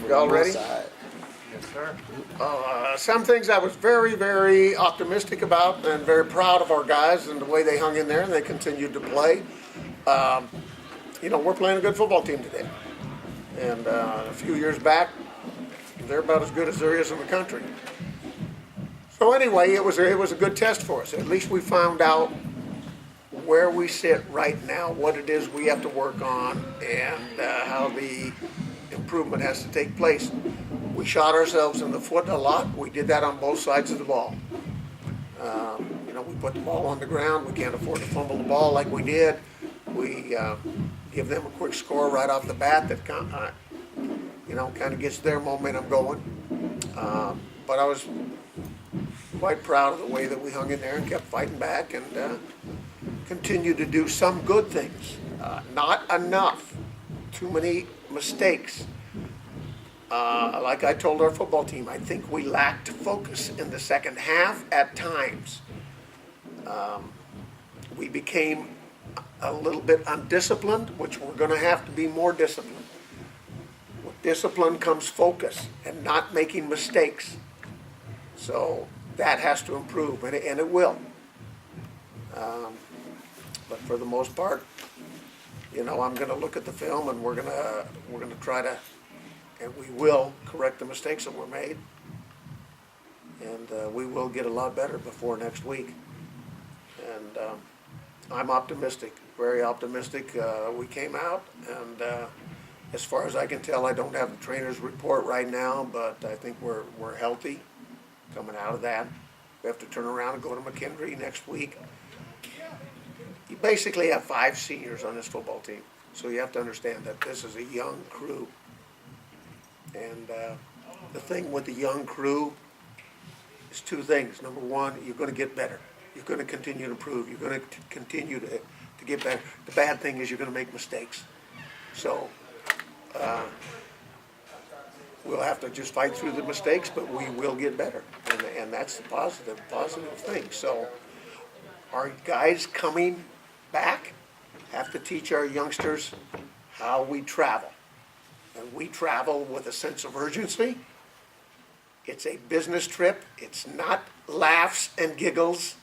Y'all ready? Yes, sir. Some things I was very, very optimistic about and very proud of our guys and the way they hung in there and they continued to play. We're playing a good football team today. And a few years back, they're about as good as there is in the country. So anyway, it was a good test for us. At least we found out where we sit right now, what it is we have to work on, and how the improvement has to take place. We shot ourselves in the foot a lot. We did that on both sides of the ball. We put the ball on the ground. We can't afford to fumble the ball like we did. We give them a quick score right off the bat that kind of gets their momentum going. But I was quite proud of the way that we hung in there and kept fighting back and continued to do some good things. Not enough. Too many mistakes. Like I told our football team, I think we lacked focus in the second half at times. We became a little bit undisciplined, which we're going to have to be more disciplined. With discipline comes focus and not making mistakes. So that has to improve, and it will. But for the most part, I'm going to look at the film, and we're going to try to, and we will correct the mistakes that were made, and we will get a lot better before next week. And I'm optimistic, very optimistic. We came out, and as far as I can tell, I don't have the trainer's report right now, but I think we're healthy coming out of that. We have to turn around and go to McKendree next week. You basically have 5 seniors on this football team, so you have to understand that this is a young crew. And the thing with the young crew is 2 things. Number one, you're going to get better. You're going to continue to improve. You're going to continue to get better. The bad thing is you're going to make mistakes. So we'll have to just fight through the mistakes, but we will get better. And that's the positive thing. So our guys coming back have to teach our youngsters how we travel. And we travel with a sense of urgency. It's a business trip. It's not laughs and giggles.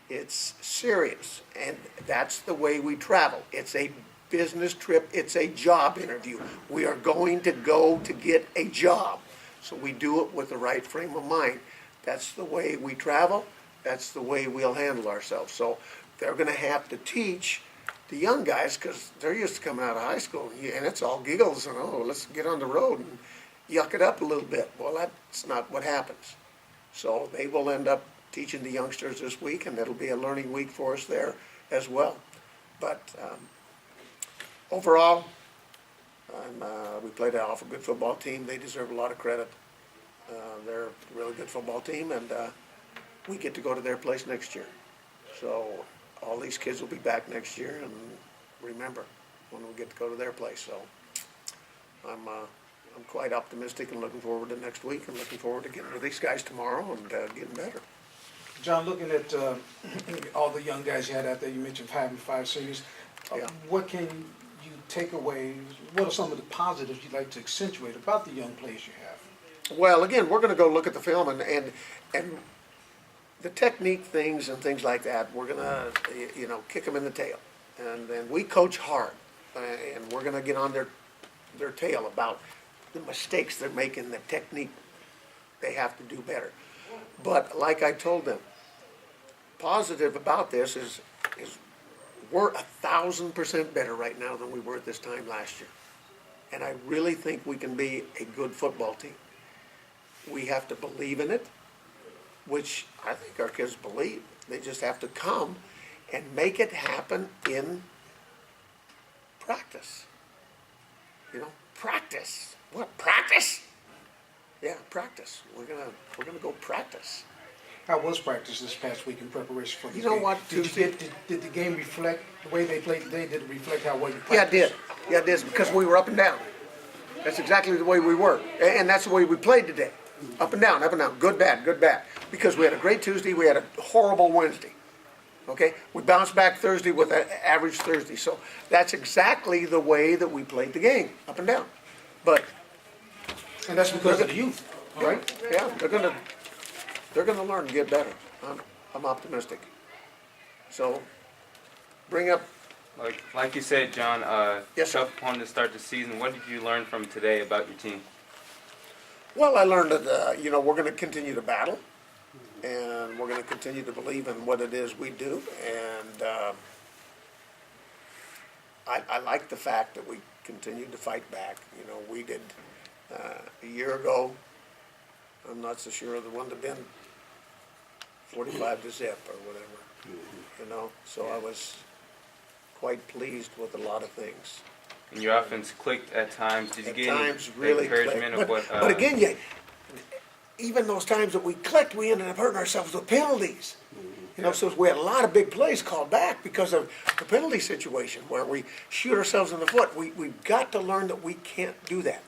It's serious, and that's the way we travel. It's a business trip. It's a job interview. We are going to go to get a job, so we do it with the right frame of mind. That's the way we travel. That's the way we'll handle ourselves. So they're going to have to teach the young guys, because they're used to coming out of high school, and it's all giggles and, let's get on the road and yuck it up a little bit. Well, that's not what happens. So they will end up teaching the youngsters this week, and it'll be a learning week for us there as well. But overall, we played an awful good football team. They deserve a lot of credit. They're a really good football team, and we get to go to their place next year. So all these kids will be back next year, and remember, when we get to go to their place. So I'm quite optimistic and looking forward to next week, and looking forward to getting with these guys tomorrow and getting better. John, looking at all the young guys you had out there, you mentioned having 5 seniors. Yeah. What can you take away? What are some of the positives you'd like to accentuate about the young players you have? Well, again, we're going to go look at the film and the technique things and things like that. We're going to kick them in the tail, and then we coach hard, and we're going to get on their tail about the mistakes they're making, the technique they have to do better. But like I told them, positive about this is we're 1,000% better right now than we were at this time last year. And I really think we can be a good football team. We have to believe in it, which I think our kids believe. They just have to come and make it happen in practice. Practice. What, practice? Yeah, practice. We're gonna go practice. How was practice this past week in preparation for the game? You know what, Did the game reflect the way they played today? Did it reflect how well you practiced? Yeah, it did. Yeah, it did, because we were up and down. That's exactly the way we were. And that's the way we played today. Up and down, good, bad, good, bad. Because we had a great Tuesday, we had a horrible Wednesday. Okay, we bounced back Thursday with an average Thursday, so that's exactly the way that we played the game, up and down. But And that's because of the youth, right? yeah, they're gonna learn to get better. I'm optimistic. So, bring up. Like you said, John, Yes, sir. tough opponent to start the season. What did you learn from today about your team? Well, I learned that we're going to continue to battle, and we're going to continue to believe in what it is we do. And I like the fact that we continued to fight back. You know, we did a year ago. I'm not so sure the one that been 45 to zip or whatever. You know, so I was quite pleased with a lot of things. And your offense clicked at times. Did you At get times any really encouragement clicked. of what? But again, even those times that we clicked, we ended up hurting ourselves with penalties. You know, so we had a lot of big plays called back because of the penalty situation where we shoot ourselves in the foot. We've got to learn that we can't do that.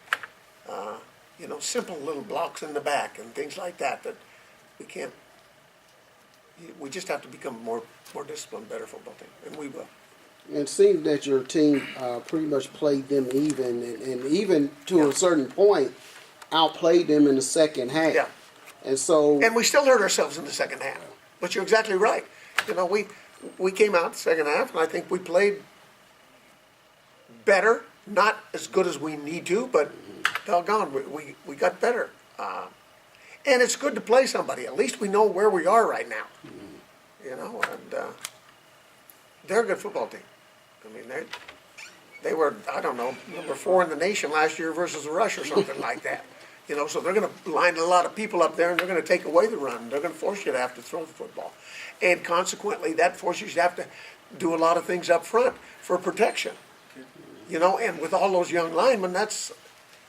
You know, simple little blocks in the back and things like that we can't. We just have to become more disciplined, better football team, and we will. It seemed that your team pretty much played them even, and even to a certain point, outplayed them in the second half. Yeah. And so, And we still hurt ourselves in the second half. But you're exactly right. You know, we came out the second half, and I think we played better. Not as good as we need to, but doggone, we got better. And it's good to play somebody. At least we know where we are right now. You know, and they're a good football team. I mean, they were, I don't know, number 4 in the nation last year versus the Rush or something like that. You know, so they're going to line a lot of people up there, and they're going to take away the run. They're going to force you to have to throw the football. And consequently, that forces you to have to do a lot of things up front for protection. You know, and with all those young linemen, that's,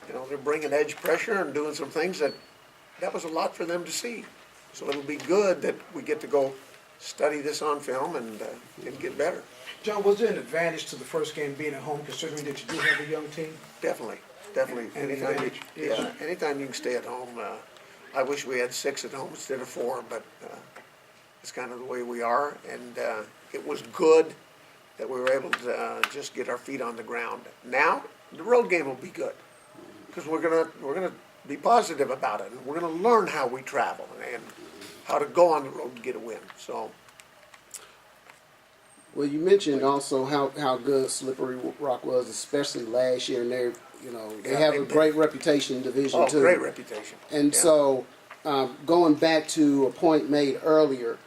you know, they're bringing edge pressure and doing some things that was a lot for them to see. So it'll be good that we get to go study this on film and get better. John, was there an advantage to the first game being at home, considering that you do have a young team? Definitely. And Anytime you can stay at home. I wish we had 6 at home instead of 4, but it's kind of the way we are. And it was good that we were able to just get our feet on the ground. Now the road game will be good because we're gonna be positive about it, and we're gonna learn how we travel and how to go on the road to get a win. So. well, you mentioned also how good Slippery Rock was, especially last year, and they have a great reputation in Division II. Great reputation. And Yeah. so, going back to a point made earlier,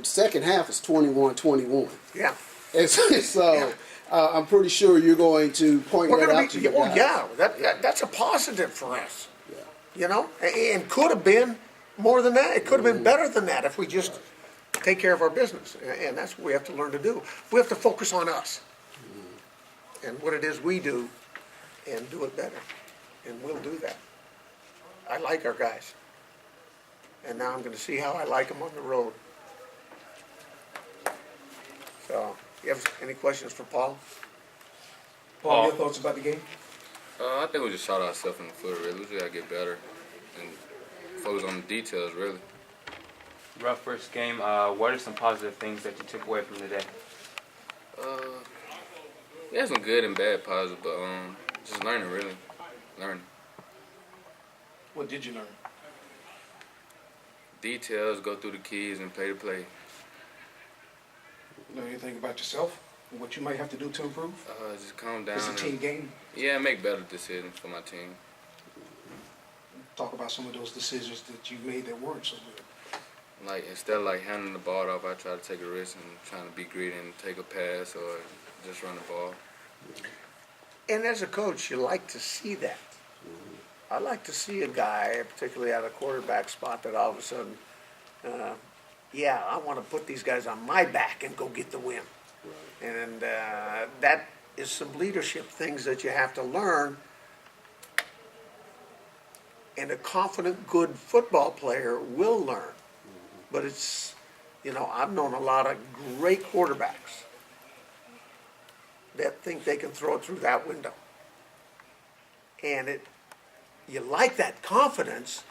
second half is 21-21. Yeah. And so, I'm pretty sure you're going to point We're that going out to to be, your oh guys. yeah, that's a positive for us. Yeah. You know, and could have been more than that. It could have been better than that if we just take care of our business. And that's what we have to learn to do. We have to focus on us and what it is we do and do it better. And we'll do that. I like our guys. And now I'm going to see how I like them on the road. So, you have any questions for Paul? Paul, your thoughts about the game? I think we just shot ourselves in the foot, really. We just gotta get better and focus on the details, really. Rough first game. What are some positive things that you took away from today? We had some good and bad positives, but just learning, really. Learning. What did you learn? Details, go through the keys, and play the play. Know anything about yourself and what you might have to do to improve? Just calm down. It's a team game. Yeah, make better decisions for my team. Talk about some of those decisions that you made that weren't so good. Like, instead of handing the ball off, I try to take a risk and trying to be greedy and take a pass or just run the ball. And as a coach, you like to see that. I like to see a guy, particularly at a quarterback spot, that all of a sudden, I want to put these guys on my back and go get the win. Right. And that is some leadership things that you have to learn. And a confident, good football player will learn. But it's, I've known a lot of great quarterbacks that think they can throw it through that window. And you like that confidence,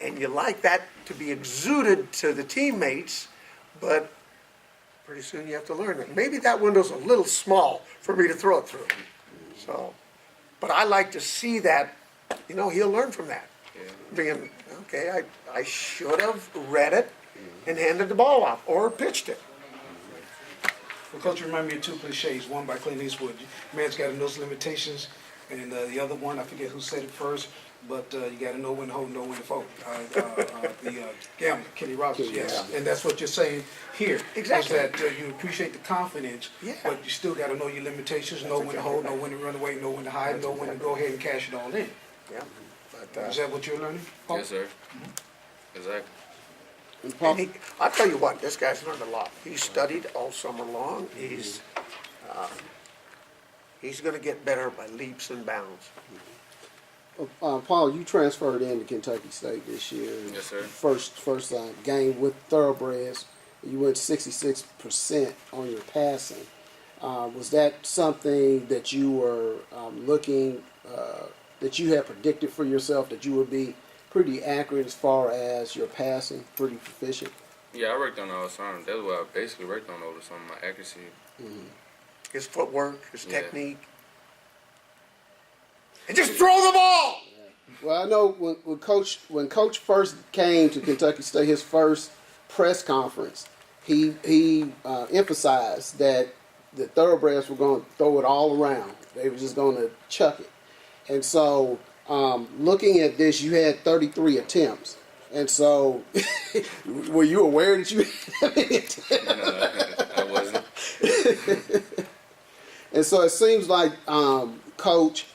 and you like that to be exuded to the teammates, but pretty soon you have to learn that. Maybe that window's a little small for me to throw it through. So, but I like to see that, he'll learn from that. Yeah. Being, okay, I should have read it and handed the ball off or pitched it. Well, Coach, remind me of two cliches. One by Clint Eastwood, man's got to know his limitations, and the other one, I forget who said it first, but you got to know when to hold, know when to fold. Campbell, Kenny Rogers, yes. And that's what you're saying here. Exactly. Is that you appreciate the confidence, Yeah. but you still got to know your limitations, know when to hold, know when to run away, know when to hide, know when to go ahead and cash it all in. Yeah. But, Is that what you're learning, Paul? Yes, sir. Exactly. And Paul, and I'll tell you what, this guy's learned a lot. He's studied all summer long. He's going to get better by leaps and bounds. Paul, you transferred into Kentucky State this year. Yes, sir. First game with thoroughbreds. You went 66% on your passing. Was that something that you were that you had predicted for yourself, that you would be pretty accurate as far as your passing, pretty proficient? Yeah, I worked on it all summer. That's what I basically worked on over summer, my accuracy. His footwork, his Yeah. technique. And just throw the ball! Well, I know when Coach first came to Kentucky State, his first press conference, he emphasized that the thoroughbreds were going to throw it all around. They were just going to chuck it. And so, looking at this, you had 33 attempts. And so, were you aware that you had that many attempts? No, I wasn't. And so it seems like Coach,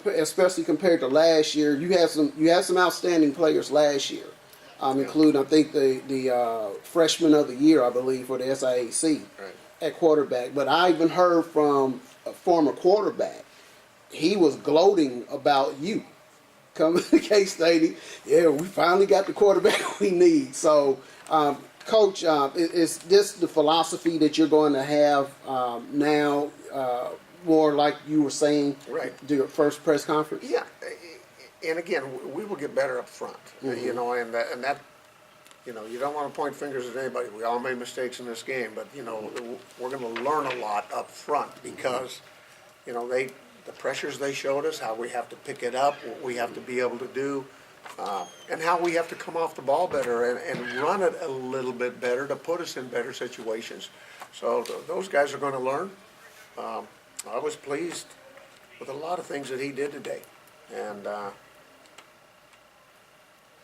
especially compared to last year, you had some outstanding players last year, including I think the freshman of the year, I believe, for the SIAC Right. at quarterback. But I even heard from a former quarterback, he was gloating about you coming to K-State. Yeah, we finally got the quarterback we need. So, Coach, is this the philosophy that you're going to have now? More like you were saying, Right. your first press conference? Yeah, and again, we will get better up front, and that, you don't want to point fingers at anybody. We all made mistakes in this game, but, we're going to learn a lot up front because, the pressures they showed us, how we have to pick it up, what we have to be able to do, and how we have to come off the ball better and run it a little bit better to put us in better situations. So those guys are going to learn. I was pleased with a lot of things that he did today, and Paul,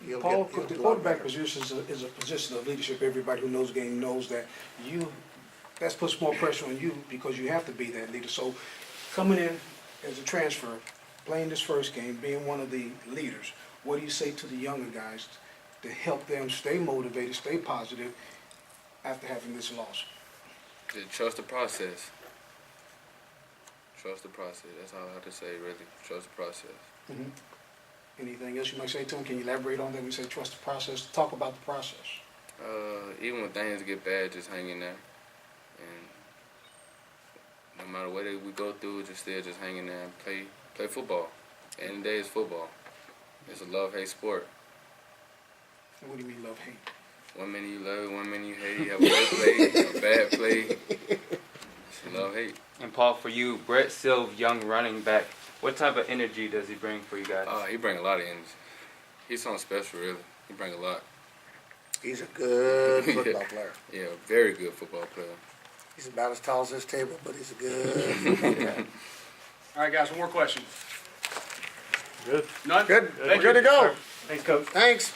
he'll the do a lot quarterback better. position is a position of leadership. Everybody who knows the game knows that that puts more pressure on you because you have to be that leader. So coming in as a transfer, playing this first game, being one of the leaders, what do you say to the younger guys to help them stay motivated, stay positive after having this loss? To trust the process. Trust the process. That's all I have to say, really. Trust the process. Anything else you might say to them? Can you elaborate on that? We say trust the process. Talk about the process. Even when things get bad, just hang in there. And no matter what we go through, just hang in there and play football. At the end of the day, it's football. It's a love-hate sport. And what do you mean love, hate? One minute you love it, one minute you hate it. You have a good play, a bad play. It's love-hate. And Paul, for you, Brett Silv, young running back, what type of energy does he bring for you guys? He bring a lot of energy. He's something special, really. He bring a lot. He's a good football player. Yeah, very good football player. He's about as tall as this table, but he's a good football player. All right, guys, one more question. Good. None? Good. Thank We're good you. to go. Thanks, Coach. Thanks.